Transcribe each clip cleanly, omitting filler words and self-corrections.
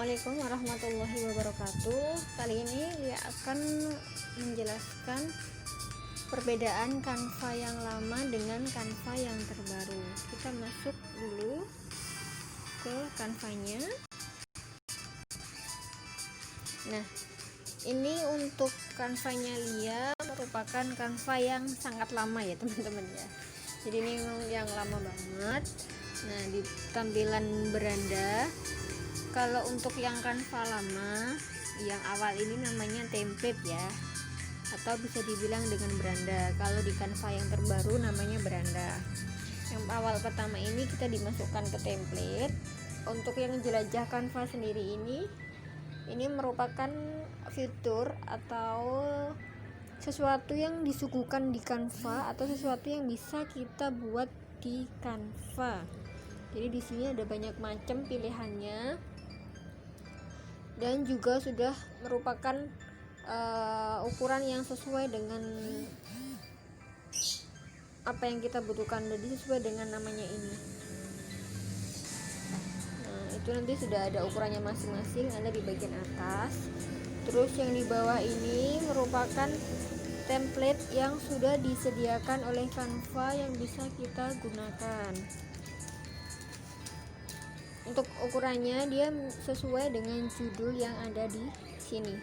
Assalamualaikum warahmatullahi wabarakatuh. Kali ini Lia akan menjelaskan perbedaan Canva yang lama dengan Canva yang terbaru. Kita masuk dulu ke Canva-nya. Nah, ini untuk Canva-nya Lia merupakan Canva yang sangat lama ya teman-teman ya. Jadi ini yang lama banget. Nah, di tampilan beranda, kalau untuk yang Canva lama, yang awal ini namanya template ya, atau bisa dibilang dengan beranda. Kalau di Canva yang terbaru namanya beranda. Yang awal pertama ini kita dimasukkan ke template. Untuk yang jelajah Canva sendiri ini merupakan fitur atau sesuatu yang disuguhkan di Canva atau sesuatu yang bisa kita buat di Canva. Jadi di sini ada banyak macam pilihannya dan juga sudah merupakan ukuran yang sesuai dengan apa yang kita butuhkan, jadi sesuai dengan namanya ini. Nah, itu nanti sudah ada ukurannya masing-masing, ada di bagian atas. Terus yang di bawah ini merupakan template yang sudah disediakan oleh Canva yang bisa kita gunakan. Untuk ukurannya dia sesuai dengan judul yang ada di sini.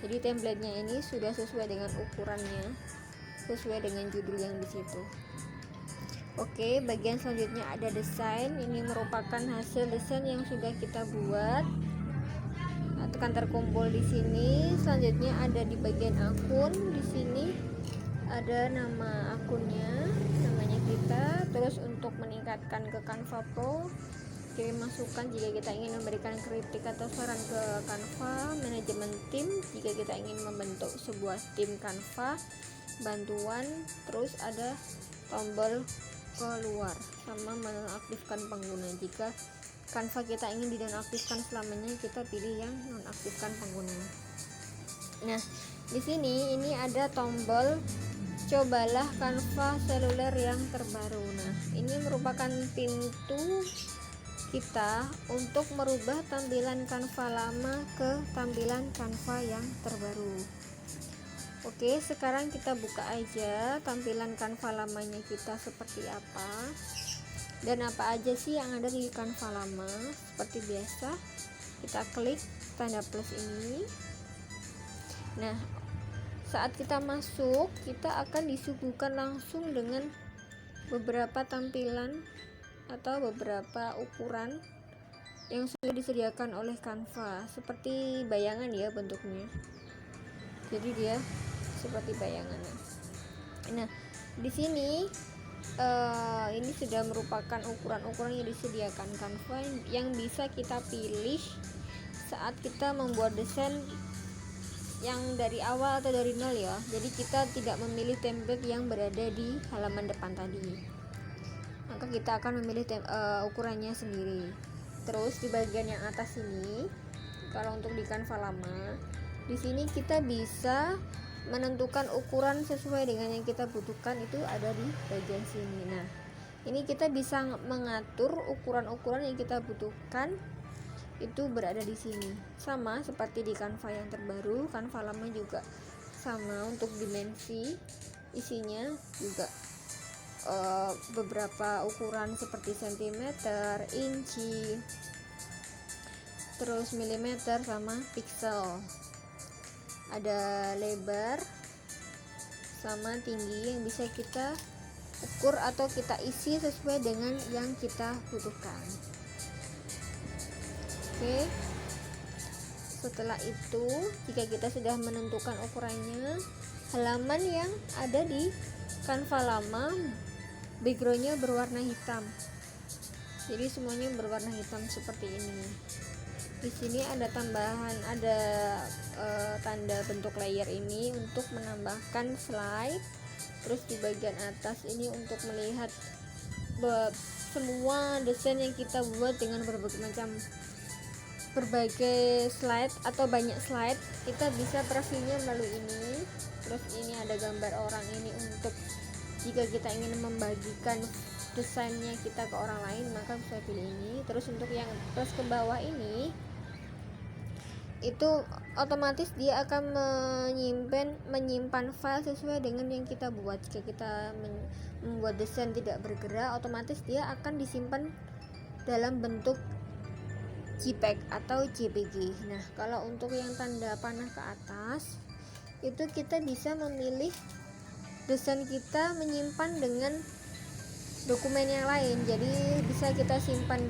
Jadi templatenya ini sudah sesuai dengan ukurannya, sesuai dengan judul yang di situ. Oke, bagian selanjutnya ada desain. Ini merupakan hasil desain yang sudah kita buat, akan terkumpul di sini. Selanjutnya ada di bagian akun. Di sini ada nama akunnya, namanya kita. Terus untuk meningkatkan ke Canva Pro, kirim masukan jika kita ingin memberikan kritik atau saran ke Canva. Manajemen tim jika kita ingin membentuk sebuah tim Canva. Bantuan. Terus ada tombol keluar sama menonaktifkan pengguna. Jika Canva kita ingin dinonaktifkan selamanya, kita pilih yang nonaktifkan pengguna. Nah, di sini ini ada tombol cobalah Canva seluler yang terbaru. Nah, ini merupakan pintu kita untuk merubah tampilan Canva lama ke tampilan Canva yang terbaru. Oke, sekarang kita buka aja tampilan Canva lamanya kita seperti apa dan apa aja sih yang ada di Canva lama. Seperti biasa, kita klik tanda plus ini. Nah, saat kita masuk, kita akan disuguhkan langsung dengan beberapa tampilan atau beberapa ukuran yang sudah disediakan oleh Canva, seperti bayangan ya bentuknya. Jadi dia seperti bayangan. Nah, di sini ini sudah merupakan ukuran-ukuran yang disediakan Canva yang bisa kita pilih saat kita membuat desain yang dari awal atau dari nol ya. Jadi kita tidak memilih template yang berada di halaman depan tadi, maka kita akan memilih ukurannya sendiri. Terus di bagian yang atas ini, kalau untuk di Canva lama, di sini kita bisa menentukan ukuran sesuai dengan yang kita butuhkan, itu ada di bagian sini. Nah, ini kita bisa mengatur ukuran-ukuran yang kita butuhkan, itu berada di sini. Sama seperti di Canva yang terbaru, Canva lama juga sama. Untuk dimensi isinya juga beberapa ukuran seperti sentimeter, inci, terus milimeter sama pixel. Ada lebar sama tinggi yang bisa kita ukur atau kita isi sesuai dengan yang kita butuhkan. Oke, setelah itu jika kita sudah menentukan ukurannya, halaman yang ada di Canva lama backgroundnya berwarna hitam, jadi semuanya berwarna hitam seperti ini. Di sini ada tambahan, ada tanda bentuk layer ini untuk menambahkan slide. Terus di bagian atas ini untuk melihat semua desain yang kita buat dengan berbagai slide atau banyak slide, kita bisa previewnya melalui ini. Terus ini ada gambar orang ini untuk jika kita ingin membagikan desainnya kita ke orang lain, maka bisa pilih ini. Terus untuk yang plus ke bawah ini itu otomatis dia akan menyimpan file sesuai dengan yang kita buat. Jika kita membuat desain tidak bergerak, otomatis dia akan disimpan dalam bentuk JPEG atau JPG. Nah, kalau untuk yang tanda panah ke atas, itu kita bisa memilih desain kita menyimpan dengan dokumen yang lain. Jadi bisa kita simpan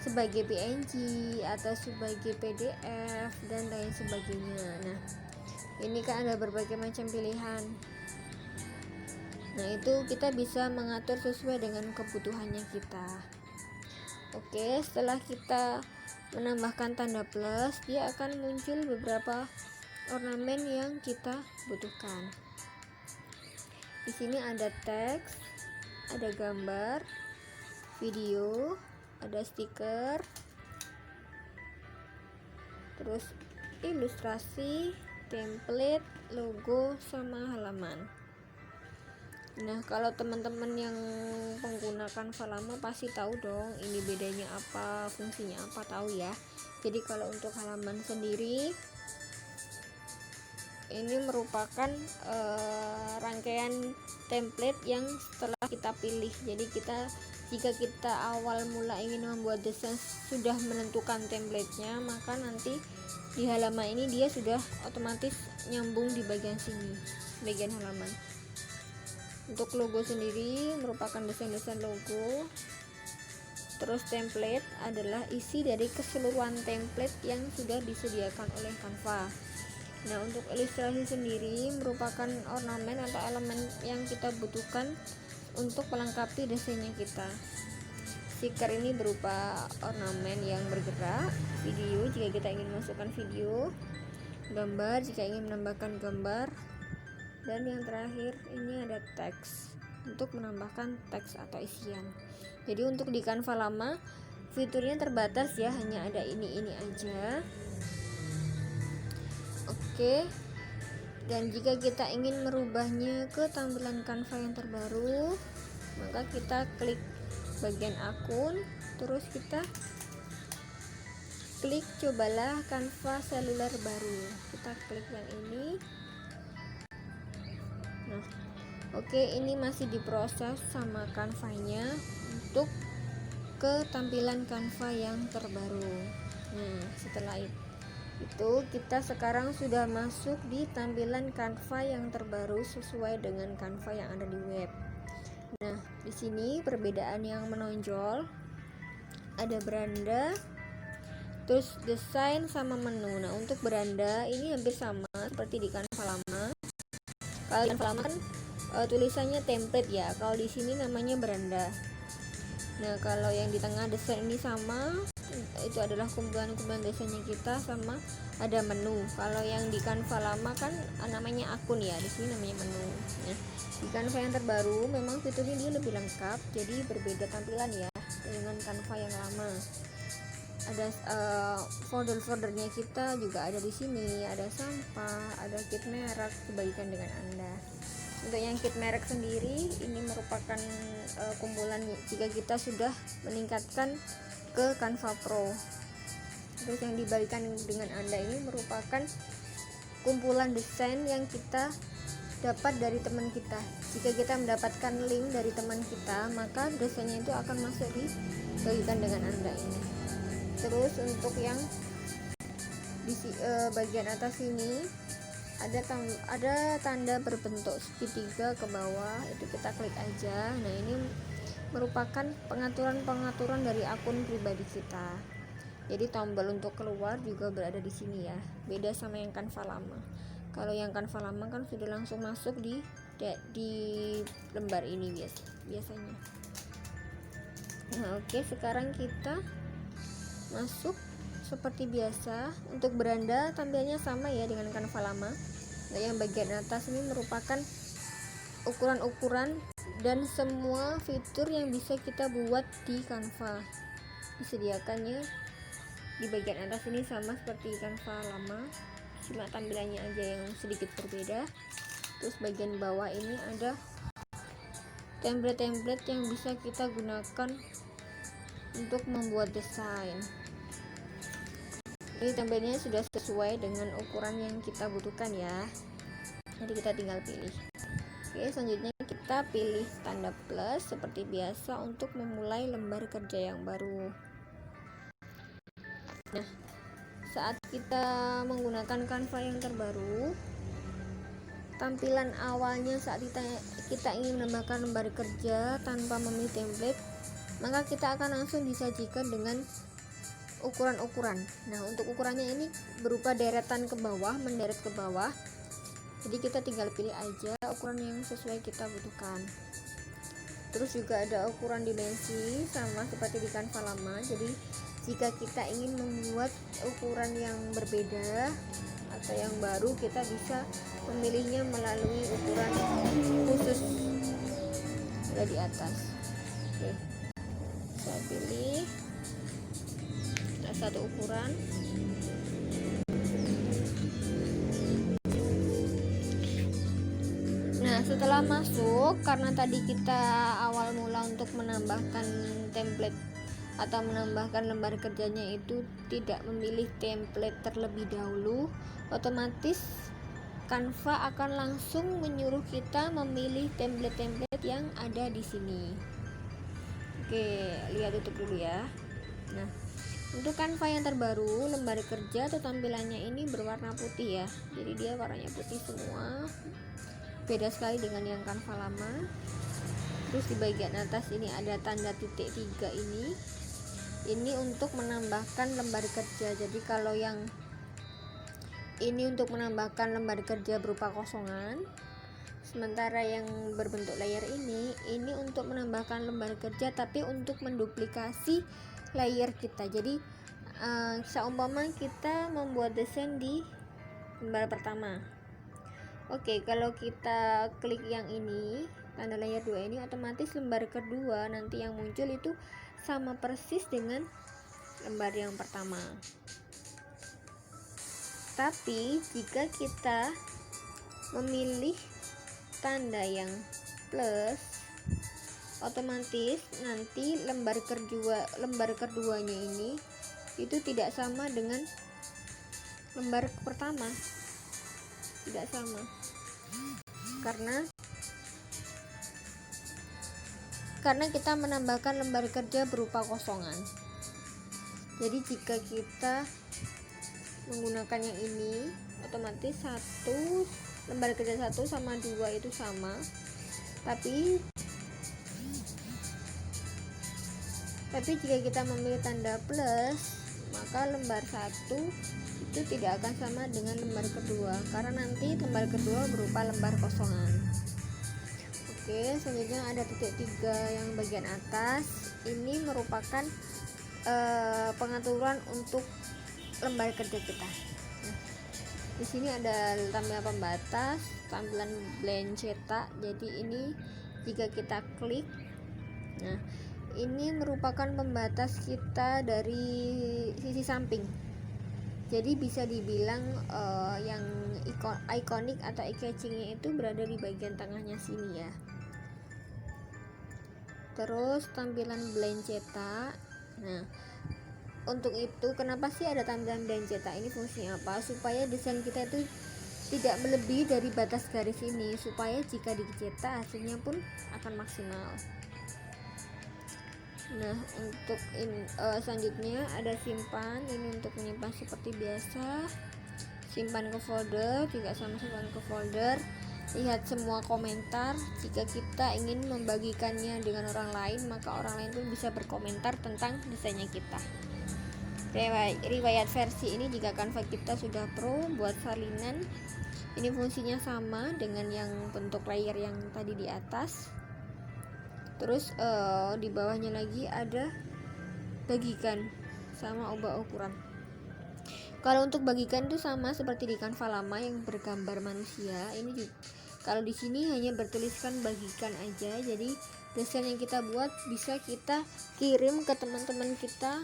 sebagai PNG atau sebagai PDF dan lain sebagainya. Nah, ini kan ada berbagai macam pilihan. Nah, itu kita bisa mengatur sesuai dengan kebutuhannya kita. Oke, setelah kita menambahkan tanda plus, dia akan muncul beberapa ornamen yang kita butuhkan. Di sini ada teks, ada gambar, video, ada stiker, terus ilustrasi, template, logo, sama halaman. Nah, kalau teman-teman yang pengguna Canva lama pasti tahu dong ini bedanya apa, fungsinya apa, tahu ya. Jadi kalau untuk halaman sendiri, ini merupakan rangkaian template yang setelah kita pilih. Jadi jika kita awal mula ingin membuat desain sudah menentukan template-nya, maka nanti di halaman ini dia sudah otomatis nyambung di bagian sini, bagian halaman. Untuk logo sendiri merupakan desain-desain logo. Terus template adalah isi dari keseluruhan template yang sudah disediakan oleh Canva. Nah, untuk ilustrasi sendiri merupakan ornamen atau elemen yang kita butuhkan untuk melengkapi desainnya kita. Stiker ini berupa ornamen yang bergerak, video jika kita ingin masukkan video, gambar jika ingin menambahkan gambar, dan yang terakhir ini ada teks untuk menambahkan teks atau isian. Jadi untuk di Canva lama fiturnya terbatas ya, hanya ada ini aja. Oke, dan jika kita ingin merubahnya ke tampilan Canva yang terbaru, maka kita klik bagian akun, terus kita klik cobalah Canva seluler baru. Kita klik yang ini. Nah, oke, ini masih diproses sama Canva-nya untuk ke tampilan Canva yang terbaru. Nah, setelah itu kita sekarang sudah masuk di tampilan Canva yang terbaru sesuai dengan Canva yang ada di web. Nah, di sini perbedaan yang menonjol ada beranda, terus desain sama menu. Nah, untuk beranda ini hampir sama seperti di Canva lama. Kalau di Canva lama kan tulisannya template ya. Kalau di sini namanya beranda. Nah, kalau yang di tengah desain ini sama, itu adalah kumpulan-kumpulan desainnya kita, sama ada menu. Kalau yang di Canva lama kan namanya akun ya, di sini namanya menu. Nah, di Canva yang terbaru memang fiturnya dia lebih lengkap, jadi berbeda tampilan ya dengan Canva yang lama. Ada folder-foldernya kita juga ada di sini, ada sampah, ada kit merek, sebagian dengan Anda. Untuk yang kit merek sendiri ini merupakan kumpulan jika kita sudah meningkatkan ke Canva Pro. Terus yang dibagikan dengan Anda ini merupakan kumpulan desain yang kita dapat dari teman kita. Jika kita mendapatkan link dari teman kita, maka desainnya itu akan masuk dibagikan dengan Anda ini. Terus untuk yang di bagian atas ini ada tanda berbentuk segitiga ke bawah, itu kita klik aja. Nah, ini merupakan pengaturan dari akun pribadi kita. Jadi tombol untuk keluar juga berada di sini ya. Beda sama yang Canva lama. Kalau yang Canva lama kan sudah langsung masuk di lembar ini biasanya. Nah, oke, sekarang kita masuk seperti biasa. Untuk beranda tampilnya sama ya dengan Canva lama. Nah, yang bagian atas ini merupakan ukuran-ukuran dan semua fitur yang bisa kita buat di Canva. Disediakannya di bagian atas ini sama seperti Canva lama, cuma tampilannya aja yang sedikit berbeda. Terus bagian bawah ini ada template-template yang bisa kita gunakan untuk membuat desain. Ini template-nya sudah sesuai dengan ukuran yang kita butuhkan ya. Jadi kita tinggal pilih. Oke, selanjutnya kita pilih tanda plus seperti biasa untuk memulai lembar kerja yang baru. Nah, saat kita menggunakan Canva yang terbaru, tampilan awalnya saat kita ingin menambahkan lembar kerja tanpa memilih template, maka kita akan langsung disajikan dengan ukuran-ukuran. Nah, untuk ukurannya ini berupa deretan ke bawah, menderet ke bawah. Jadi kita tinggal pilih aja ukuran yang sesuai kita butuhkan. Terus juga ada ukuran dimensi sama seperti di Canva lama. Jadi jika kita ingin membuat ukuran yang berbeda atau yang baru, kita bisa memilihnya melalui ukuran khusus ada di atas. Oke, saya pilih satu ukuran. Nah, setelah masuk, karena tadi kita awal mula untuk menambahkan template atau menambahkan lembar kerjanya itu tidak memilih template terlebih dahulu, otomatis Canva akan langsung menyuruh kita memilih template-template yang ada di sini. Oke, lihat YouTube dulu ya. Nah, untuk Canva yang terbaru, lembar kerja atau tampilannya ini berwarna putih ya. Jadi dia warnanya putih semua. Beda sekali dengan yang Canva lama. Terus di bagian atas ini ada tanda titik 3 ini. Ini untuk menambahkan lembar kerja. Jadi kalau yang ini untuk menambahkan lembar kerja berupa kosongan, sementara yang berbentuk layer ini untuk menambahkan lembar kerja tapi untuk menduplikasi layer kita. Jadi seumpama kita membuat desain di lembar pertama. Oke, kalau kita klik yang ini, tanda layer 2 ini, otomatis lembar kedua nanti yang muncul itu sama persis dengan lembar yang pertama. Tapi jika kita memilih tanda yang plus, otomatis nanti lembar keduanya ini itu tidak sama dengan lembar pertama, tidak sama, karena kita menambahkan lembar kerja berupa kosongan. Jadi jika kita menggunakan yang ini, otomatis lembar kerja 1 sama 2 itu sama, tapi jika kita memilih tanda plus, maka lembar 1 itu tidak akan sama dengan lembar kedua, karena nanti lembar kedua berupa lembar kosongan. Oke, selanjutnya ada titik 3 yang bagian atas. Ini merupakan pengaturan untuk lembar kerja kita. Nah, di sini ada tampilan pembatas, tampilan blend cetak. Jadi ini jika kita klik, nah ini merupakan pembatas kita dari sisi samping. Jadi bisa dibilang yang ikonik atau eye-catchingnya itu berada di bagian tengahnya sini ya. Terus tampilan blend cetak. Nah, untuk itu kenapa sih ada tampilan blend cetak ini, fungsinya apa? Supaya desain kita itu tidak melebihi dari batas garis ini, supaya jika dicetak hasilnya pun akan maksimal. Nah, untuk selanjutnya ada simpan. Ini untuk menyimpan seperti biasa, simpan ke folder, juga sama simpan ke folder. Lihat semua komentar. Jika kita ingin membagikannya dengan orang lain, maka orang lain pun bisa berkomentar tentang desainnya kita. Riwayat versi ini jika Canva kita sudah pro, buat salinan. Ini fungsinya sama dengan yang bentuk layer yang tadi di atas. Terus di bawahnya lagi ada bagikan sama ubah ukuran. Kalau untuk bagikan itu sama seperti di Canva lama yang bergambar manusia. Ini juga, kalau di sini hanya bertuliskan bagikan aja. Jadi desain yang kita buat bisa kita kirim ke teman-teman kita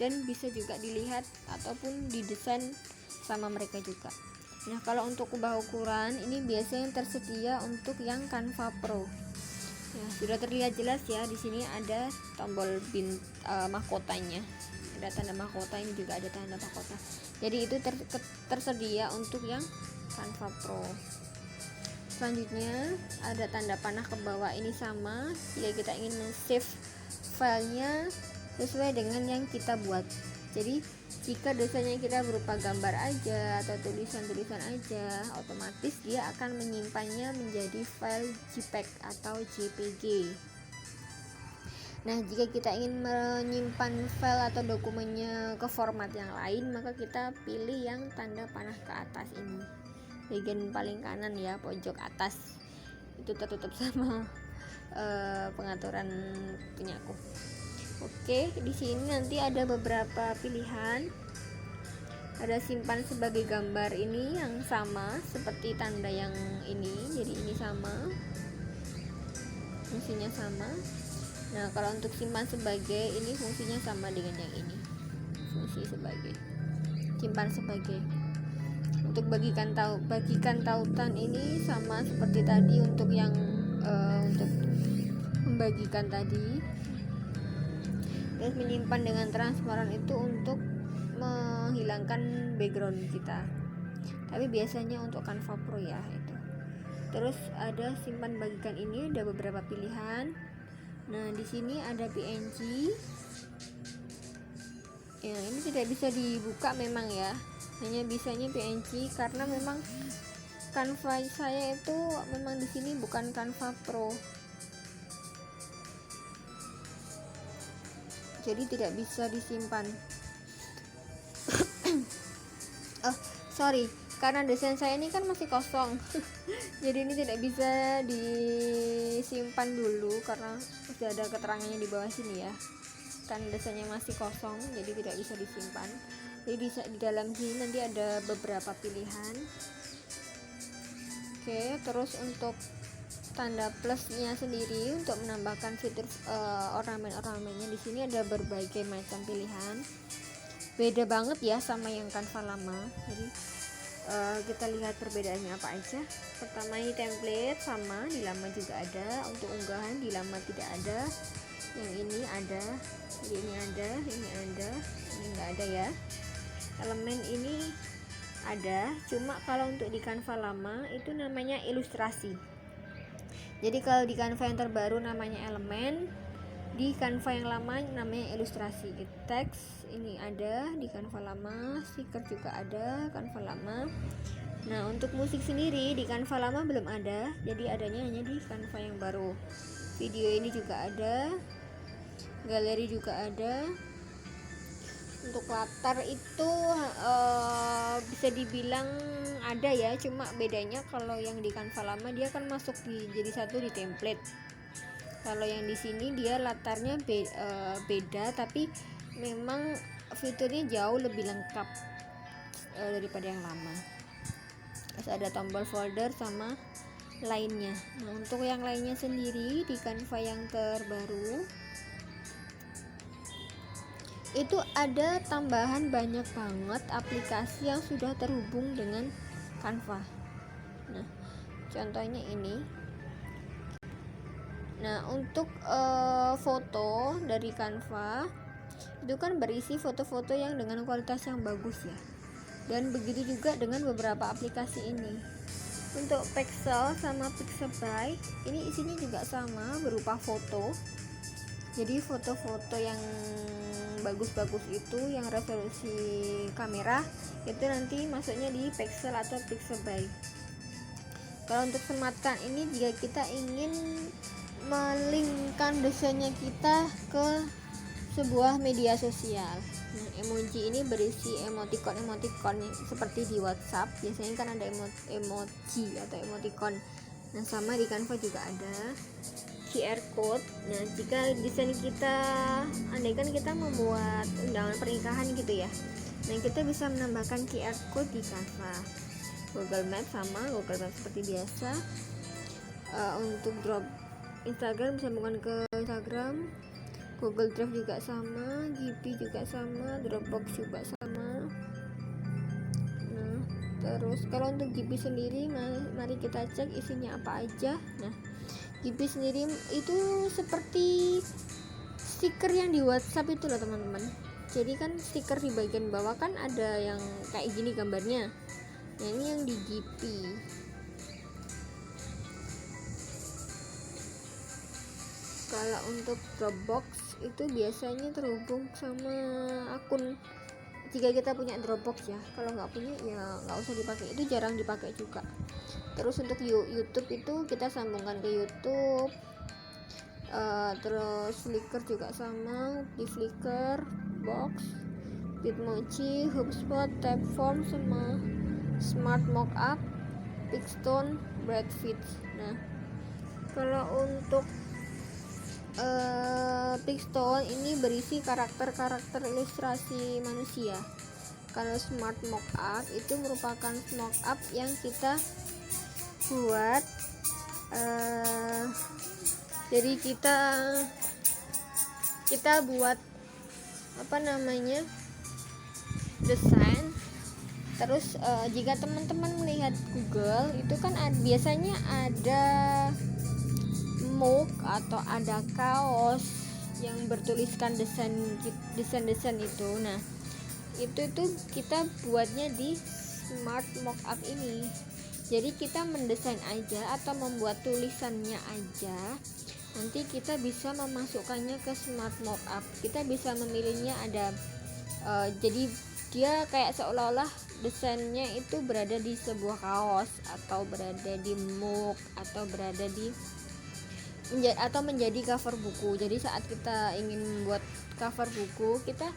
dan bisa juga dilihat ataupun didesain sama mereka juga. Nah, kalau untuk ubah ukuran ini biasanya tersedia untuk yang Canva Pro. Ya, sudah terlihat jelas ya, di sini ada tombol mahkotanya. ada tanda mahkota, ini juga ada tanda mahkota. Jadi itu tersedia untuk yang Canva Pro. Selanjutnya ada tanda panah ke bawah, ini sama jika kita ingin men-save filenya sesuai dengan yang kita buat. Jadi jika desainnya kita berupa gambar aja atau tulisan-tulisan aja, otomatis dia akan menyimpannya menjadi file JPEG atau JPG. Nah, jika kita ingin menyimpan file atau dokumennya ke format yang lain, maka kita pilih yang tanda panah ke atas ini, bagian paling kanan ya, pojok atas. Itu tertutup sama pengaturan punya aku. Oke, di sini nanti ada beberapa pilihan. Ada simpan sebagai gambar, ini yang sama seperti tanda yang ini, jadi ini sama, fungsinya sama. Nah, kalau untuk simpan sebagai, ini fungsinya sama dengan yang ini, fungsi sebagai, simpan sebagai. Untuk bagikan tautan ini sama seperti tadi untuk yang untuk membagikan tadi. Terus menyimpan dengan transparan itu untuk menghilangkan background kita, tapi biasanya untuk Canva Pro ya itu. Terus ada simpan bagikan, ini ada beberapa pilihan. Nah, di sini ada PNG. Ya, ini tidak bisa dibuka memang ya, hanya bisanya PNG karena memang Canva saya itu memang di sini bukan Canva Pro. Jadi tidak bisa disimpan. Sorry, karena desain saya ini kan masih kosong. Jadi ini tidak bisa disimpan dulu karena sudah ada keterangannya di bawah sini ya. Kan desainnya masih kosong, jadi tidak bisa disimpan. Jadi di dalam sini nanti ada beberapa pilihan. Oke, terus untuk tanda plusnya sendiri untuk menambahkan fitur ornamen-ornamennya, di sini ada berbagai macam pilihan. Beda banget ya sama yang Canva lama. Jadi kita lihat perbedaannya apa aja. Pertama, ini template sama, di lama juga ada. Untuk unggahan di lama tidak ada, yang ini ada. Jadi ini ada, ini nggak ada ya. Elemen ini ada, cuma kalau untuk di Canva lama itu namanya ilustrasi. Jadi kalau di Canva yang terbaru namanya elemen, di Canva yang lama namanya ilustrasi. Teks ini ada di Canva lama, stiker juga ada Canva lama. Nah, untuk musik sendiri di Canva lama belum ada, jadi adanya hanya di Canva yang baru. Video ini juga ada, galeri juga ada. Untuk latar itu bisa dibilang ada ya, cuma bedanya kalau yang di Canva lama dia kan masuk jadi satu di template. Kalau yang di sini dia latarnya beda, tapi memang fiturnya jauh lebih lengkap daripada yang lama. Terus ada tombol folder sama lainnya. Nah, untuk yang lainnya sendiri di Canva yang terbaru itu ada tambahan banyak banget aplikasi yang sudah terhubung dengan Canva. Nah, contohnya ini. Nah, untuk foto dari Canva itu kan berisi foto-foto yang dengan kualitas yang bagus ya. Dan begitu juga dengan beberapa aplikasi ini. Untuk Pexel sama Pixabay ini isinya juga sama, berupa foto. Jadi foto-foto yang bagus-bagus itu, yang resolusi kamera itu nanti masuknya di Pexel atau Pixabay. Kalau untuk sematkan ini, jika kita ingin melinkkan desainnya kita ke sebuah media sosial. Nah, emoji ini berisi emoticon seperti di WhatsApp. Biasanya kan ada emoji atau emoticon. Nah, sama di Canva juga ada QR code. Nah, jika desain kita, andaikan kita membuat undangan pernikahan gitu ya, nah kita bisa menambahkan QR code di Canva. Google Maps sama Google Maps seperti biasa. Untuk drop Instagram bisa bukan ke Instagram. Google Drive juga sama, GP juga sama, Dropbox juga sama. Nah, terus kalau untuk GP sendiri, mari kita cek isinya apa aja. Nah, GP sendiri itu seperti stiker yang di WhatsApp itu loh teman-teman. Jadi kan stiker di bagian bawah kan ada yang kayak gini gambarnya. Nah ini yang di GP. Kalau untuk Dropbox itu biasanya terhubung sama akun, jika kita punya Dropbox ya. Kalau nggak punya ya nggak usah dipakai, itu jarang dipakai juga. Terus untuk YouTube itu kita sambungkan ke YouTube. Terus Flickr juga sama, di Flickr, Box, Bitmoji, HubSpot, Typeform, sama Smart Mockup, Pixton, Breadfeed. Nah kalau untuk Pixton ini berisi karakter-karakter ilustrasi manusia. Kalau Smart Mockup itu merupakan mockup yang kita buat, jadi kita buat desain. Terus jika teman-teman melihat Google itu kan biasanya ada mug atau ada kaos yang bertuliskan desain itu. Nah itu kita buatnya di Smart Mockup ini. Jadi kita mendesain aja atau membuat tulisannya aja, nanti kita bisa memasukkannya ke Smart Mockup. Kita bisa memilihnya ada jadi dia kayak seolah-olah desainnya itu berada di sebuah kaos, atau berada di mug, atau berada di menjadi cover buku. Jadi saat kita ingin membuat cover buku, kita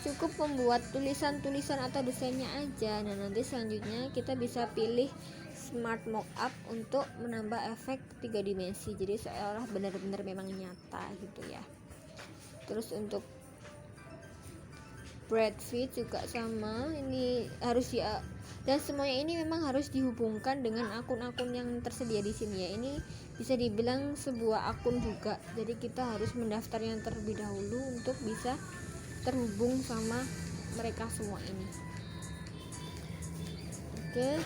cukup membuat tulisan-tulisan atau desainnya aja. Nah nanti selanjutnya kita bisa pilih Smart Mockup untuk menambah efek 3 dimensi, jadi seolah benar-benar memang nyata gitu ya. Terus untuk Breadfeed juga sama, ini harus ya, dan semuanya ini memang harus dihubungkan dengan akun-akun yang tersedia di sini ya. Ini bisa dibilang sebuah akun juga, jadi kita harus mendaftar yang terlebih dahulu untuk bisa terhubung sama mereka semua ini. Oke,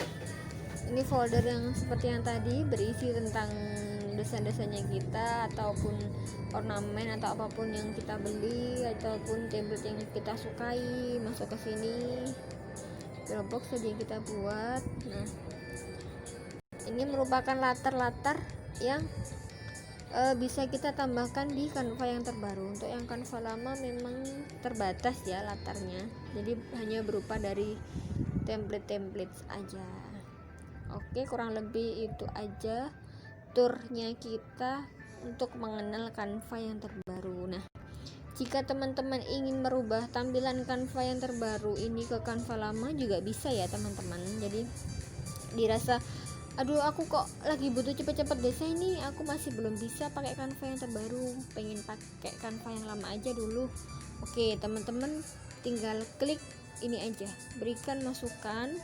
ini folder yang seperti yang tadi berisi tentang desain-desainnya kita, ataupun ornamen atau apapun yang kita beli, ataupun template yang kita sukai, masuk ke sini. Dropbox tadi yang kita buat. Nah ini merupakan latar-latar yang bisa kita tambahkan di Canva yang terbaru. Untuk yang Canva lama memang terbatas ya latarnya, jadi hanya berupa dari template aja. Oke, kurang lebih itu aja turnya kita untuk mengenal Canva yang terbaru. Nah jika teman-teman ingin merubah tampilan Canva yang terbaru ini ke Canva lama juga bisa ya teman-teman. Jadi dirasa aduh aku kok lagi butuh cepet-cepet desain nih, aku masih belum bisa pakai Canva yang terbaru, pengen pakai Canva yang lama aja dulu. Oke teman-teman, tinggal klik ini aja, berikan masukan.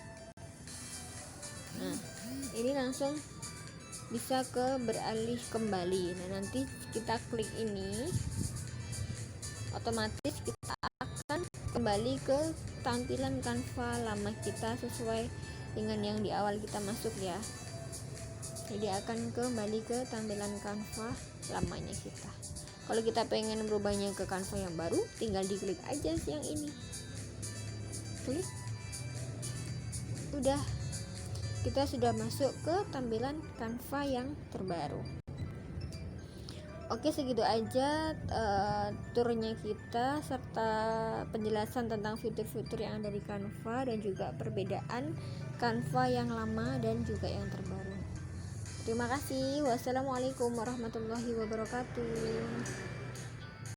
Nah ini langsung bisa ke beralih kembali. Nah nanti kita klik ini, otomatis kita akan kembali ke tampilan Canva lama kita sesuai dengan yang di awal kita masuk ya. Jadi akan kembali ke tampilan Canva lamanya kita. Kalau kita pengen merubahnya ke Canva yang baru, tinggal diklik aja yang ini, klik, udah, kita sudah masuk ke tampilan Canva yang terbaru. Oke, segitu aja turnya kita serta penjelasan tentang fitur-fitur yang ada di Canva dan juga perbedaan Canva yang lama dan juga yang terbaru. Terima kasih. Wassalamualaikum warahmatullahi wabarakatuh.